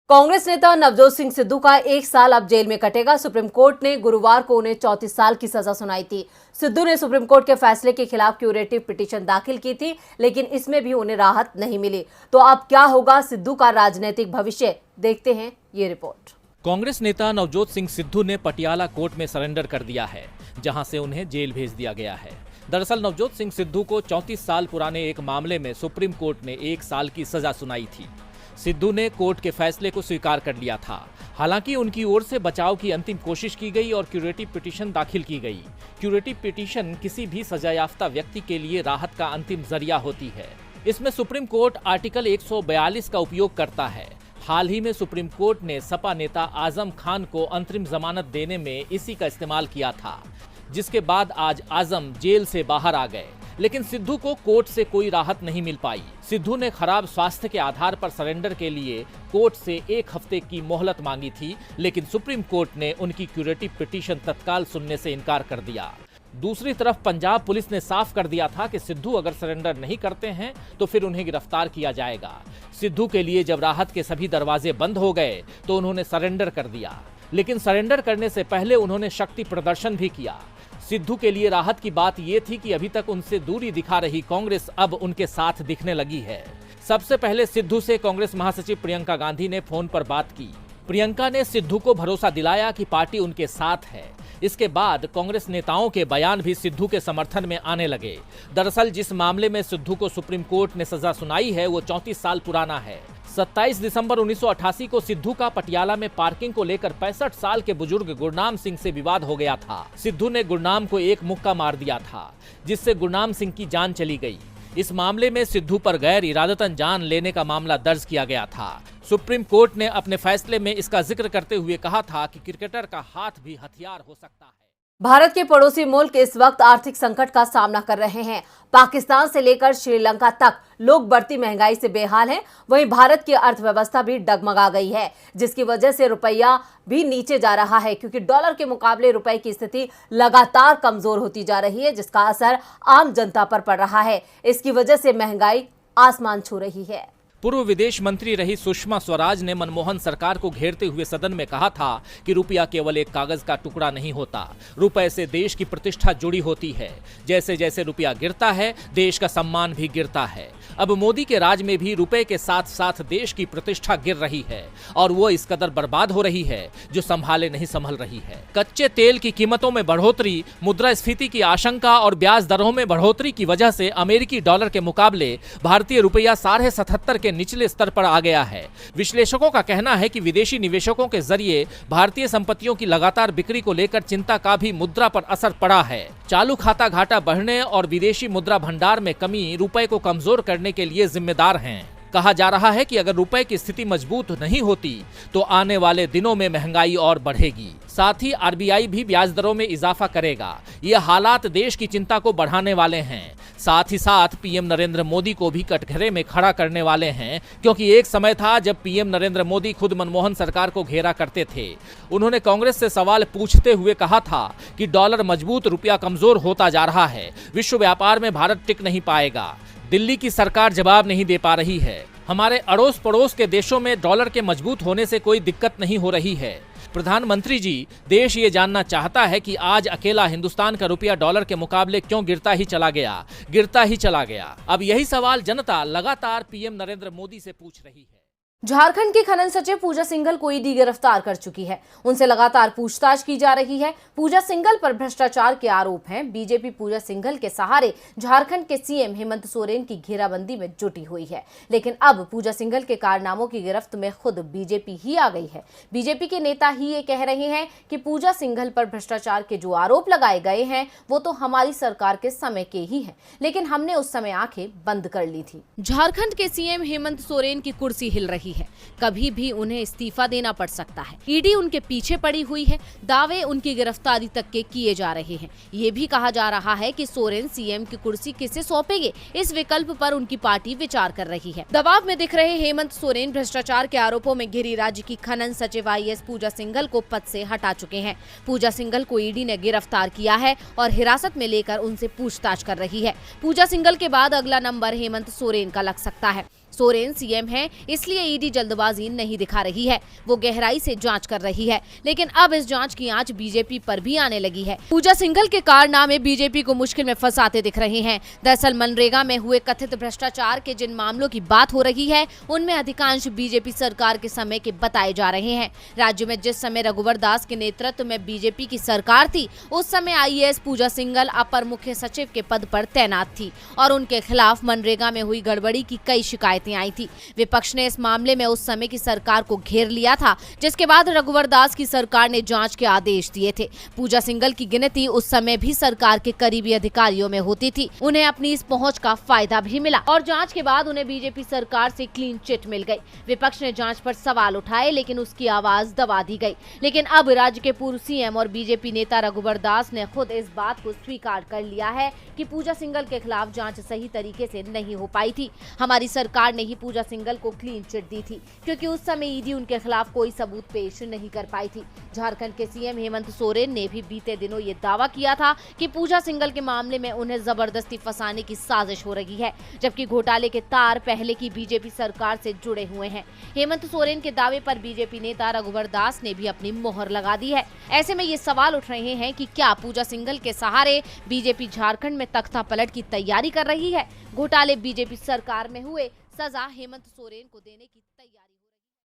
कांग्रेस नेता नवजोत सिंह सिद्धू का 1 साल अब जेल में कटेगा। सुप्रीम कोर्ट ने गुरुवार को उन्हें 34 साल की सजा सुनाई थी। सिद्धू ने सुप्रीम कोर्ट के फैसले के खिलाफ क्यूरेटिव पिटीशन दाखिल की थी, लेकिन इसमें भी उन्हें राहत नहीं मिली। तो अब क्या होगा सिद्धू का राजनीतिक भविष्य, देखते हैं ये रिपोर्ट। कांग्रेस नेता नवजोत सिंह सिद्धू ने पटियाला कोर्ट में सरेंडर कर दिया है, जहां से उन्हें जेल भेज दिया गया है। दरअसल नवजोत सिंह सिद्धू को 34 साल पुराने एक मामले में सुप्रीम कोर्ट ने 1 साल की सजा सुनाई थी। सिद्धू ने कोर्ट के फैसले को स्वीकार कर लिया था। हालांकि उनकी ओर से बचाव की अंतिम कोशिश की गई और क्यूरेटिव पिटीशन दाखिल की गई। क्यूरेटिव पिटीशन किसी भी सजायाफ्ता व्यक्ति के लिए राहत का अंतिम जरिया होती है। इसमें सुप्रीम कोर्ट आर्टिकल 142 का उपयोग करता है। हाल ही में सुप्रीम कोर्ट ने सपा नेता आजम खान को अंतरिम जमानत देने में इसी का इस्तेमाल किया था, जिसके बाद आज आजम जेल से बाहर आ गए। लेकिन सिद्धू को कोर्ट से कोई राहत नहीं मिल पाई। सिद्धू ने खराब स्वास्थ्य के आधार पर सरेंडर के लिए कोर्ट से 1 हफ्ते की मोहलत मांगी थी, लेकिन सुप्रीम कोर्ट ने उनकी क्यूरेटिव पिटीशन तत्काल सुनने से इनकार कर दिया। दूसरी तरफ पंजाब पुलिस ने साफ कर दिया था कि सिद्धू अगर सरेंडर नहीं करते हैं तो फिर उन्हें गिरफ्तार किया जाएगा। सिद्धू के लिए जब राहत के सभी दरवाजे बंद हो गए तो उन्होंने सरेंडर कर दिया, लेकिन सरेंडर करने से पहले उन्होंने शक्ति प्रदर्शन भी किया। सिद्धू के लिए राहत की बात यह थी कि अभी तक उनसे दूरी दिखा रही कांग्रेस अब उनके साथ दिखने लगी है। सबसे पहले सिद्धू से कांग्रेस महासचिव प्रियंका गांधी ने फोन पर बात की। प्रियंका ने सिद्धू को भरोसा दिलाया कि पार्टी उनके साथ है। इसके बाद कांग्रेस नेताओं के बयान भी सिद्धू के समर्थन में आने लगे। दरअसल जिस मामले में सिद्धू को सुप्रीम कोर्ट ने सजा सुनाई है वो 34 साल पुराना है। 27 दिसंबर 1988 को सिद्धू का पटियाला में पार्किंग को लेकर 65 साल के बुजुर्ग गुरनाम सिंह से विवाद हो गया था। सिद्धू ने गुरनाम को एक मुक्का मार दिया था, जिससे गुरनाम सिंह की जान चली गई। इस मामले में सिद्धू पर गैर इरादतन जान लेने का मामला दर्ज किया गया था। सुप्रीम कोर्ट ने अपने फैसले में इसका जिक्र करते हुए कहा था कि क्रिकेटर का हाथ भी हथियार हो सकता है। भारत के पड़ोसी मुल्क इस वक्त आर्थिक संकट का सामना कर रहे हैं। पाकिस्तान से लेकर श्रीलंका तक लोग बढ़ती महंगाई से बेहाल हैं। वहीं भारत की अर्थव्यवस्था भी डगमगा गई है, जिसकी वजह से रुपया भी नीचे जा रहा है, क्योंकि डॉलर के मुकाबले रुपए की स्थिति लगातार कमजोर होती जा रही है, जिसका असर आम जनता पर पड़ रहा है। इसकी वजह से महंगाई आसमान छू रही है। पूर्व विदेश मंत्री रही सुषमा स्वराज ने मनमोहन सरकार को घेरते हुए सदन में कहा था कि रुपया केवल एक कागज का टुकड़ा नहीं होता, रुपए से देश की प्रतिष्ठा जुड़ी होती है। जैसे जैसे रुपया गिरता है, देश का सम्मान भी गिरता है। अब मोदी के राज में भी रुपए के साथ साथ देश की प्रतिष्ठा गिर रही है और वो इस कदर बर्बाद हो रही है जो संभाले नहीं संभल रही है। कच्चे तेल की कीमतों में बढ़ोतरी, मुद्रास्फीति की आशंका और ब्याज दरों में बढ़ोतरी की वजह से अमेरिकी डॉलर के मुकाबले भारतीय रुपया 77.5 के निचले स्तर पर आ गया है। विश्लेषकों का कहना है कि विदेशी निवेशकों के जरिए भारतीय संपत्तियों की लगातार बिक्री को लेकर चिंता का भी मुद्रा पर असर पड़ा है। चालू खाता घाटा बढ़ने और विदेशी मुद्रा भंडार में कमी रुपए को कमजोर करने के लिए जिम्मेदार हैं। कहा जा रहा है कि अगर रुपए की स्थिति मजबूत नहीं होती तो आने वाले दिनों में महंगाई और बढ़ेगी। साथ ही आरबीआई भी ब्याज दरों में इजाफा करेगा। ये हालात देश की चिंता को बढ़ाने वाले हैं। साथ ही साथ पीएम नरेंद्र मोदी को भी कटघरे में खड़ा करने वाले हैं, क्योंकि एक समय था जब पीएम नरेंद्र मोदी खुद मनमोहन सरकार को घेरा करते थे। उन्होंने कांग्रेस से सवाल पूछते हुए कहा था कि डॉलर मजबूत, रुपया कमजोर होता जा रहा है, विश्व व्यापार में भारत टिक नहीं पाएगा। दिल्ली की सरकार जवाब नहीं दे पा रही है। हमारे अड़ोस पड़ोस के देशों में डॉलर के मजबूत होने से कोई दिक्कत नहीं हो रही है। प्रधानमंत्री जी, देश ये जानना चाहता है कि आज अकेला हिंदुस्तान का रुपया डॉलर के मुकाबले क्यों गिरता ही चला गया। अब यही सवाल जनता लगातार पीएम नरेंद्र मोदी से पूछ रही है। झारखंड की खनन सचिव पूजा सिंघल को ईडी गिरफ्तार कर चुकी है। उनसे लगातार पूछताछ की जा रही है। पूजा सिंघल पर भ्रष्टाचार के आरोप हैं। बीजेपी पूजा सिंघल के सहारे झारखंड के सीएम हेमंत सोरेन की घेराबंदी में जुटी हुई है, लेकिन अब पूजा सिंघल के कारनामों की गिरफ्त में खुद बीजेपी ही आ गई है। बीजेपी के नेता ही ये कह रहे हैं कि पूजा सिंघल पर भ्रष्टाचार के जो आरोप लगाए गए हैं वो तो हमारी सरकार के समय के ही है, लेकिन हमने उस समय आंखें बंद कर ली थी। झारखंड के सीएम हेमंत सोरेन की कुर्सी हिल रही है। कभी भी उन्हें इस्तीफा देना पड़ सकता है। ईडी उनके पीछे पड़ी हुई है। दावे उनकी गिरफ्तारी तक के किए जा रहे हैं। ये भी कहा जा रहा है कि सोरेन सीएम की कुर्सी किसे सौंपेंगे, इस विकल्प पर उनकी पार्टी विचार कर रही है। दबाव में दिख रहे हेमंत सोरेन भ्रष्टाचार के आरोपों में घिरी राज्य की खनन सचिव आईएएस पूजा सिंघल को पद से हटा चुके हैं। पूजा सिंघल को ईडी ने गिरफ्तार किया है और हिरासत में लेकर उनसे पूछताछ कर रही है। पूजा सिंघल के बाद अगला नंबर हेमंत सोरेन का लग सकता है। सोरेन सीएम हैं, इसलिए ईडी जल्दबाजी नहीं दिखा रही है, वो गहराई से जांच कर रही है। लेकिन अब इस जांच की आंच बीजेपी पर भी आने लगी है। पूजा सिंघल के कारनामे बीजेपी को मुश्किल में फंसाते दिख रहे हैं। दरअसल मनरेगा में हुए कथित भ्रष्टाचार के जिन मामलों की बात हो रही है, उनमें अधिकांश बीजेपी सरकार के समय के बताए जा रहे हैं। राज्य में जिस समय रघुवर दास के नेतृत्व में बीजेपी की सरकार थी, उस समय आईएएस पूजा सिंघल अपर मुख्य सचिव के पद पर तैनात थी और उनके खिलाफ मनरेगा में हुई गड़बड़ी की कई शिकायतें आई थी। विपक्ष ने इस मामले में उस समय की सरकार को घेर लिया था, जिसके बाद रघुवर दास की सरकार ने जांच के आदेश दिए थे। पूजा सिंघल की गिनती उस समय भी सरकार के करीबी अधिकारियों में होती थी। उन्हें अपनी इस पहुंच का फायदा भी मिला और जांच के बाद उन्हें बीजेपी सरकार से क्लीन चिट मिल गई। विपक्ष ने जांच पर सवाल उठाए, लेकिन उसकी आवाज दबा दी गई। लेकिन अब राज्य के पूर्व सीएम और बीजेपी नेता रघुवर दास ने खुद इस बात को स्वीकार कर लिया है कि पूजा सिंघल के खिलाफ जांच सही तरीके से नहीं हो पाई थी। हमारी सरकार ने ही पूजा सिंघल को क्लीन चिट दी थी, क्योंकि उस समय ईडी उनके खिलाफ कोई सबूत पेश नहीं कर पाई थी। झारखंड के सीएम हेमंत सोरेन ने भी बीते दिनों ये दावा किया था कि पूजा सिंघल के मामले में उन्हें जबरदस्ती फंसाने की साजिश हो रही है, जबकि घोटाले के तार पहले की बीजेपी सरकार से जुड़े हुए हैं। हेमंत सोरेन के दावे पर बीजेपी नेता रघुवर दास ने भी अपनी मोहर लगा दी है। ऐसे में ये सवाल उठ रहे हैं कि क्या पूजा सिंघल के सहारे बीजेपी झारखंड में तख्ता पलट की तैयारी कर रही है? घोटाले बीजेपी सरकार में हुए, सजा हेमंत सोरेन को देने की तैयारी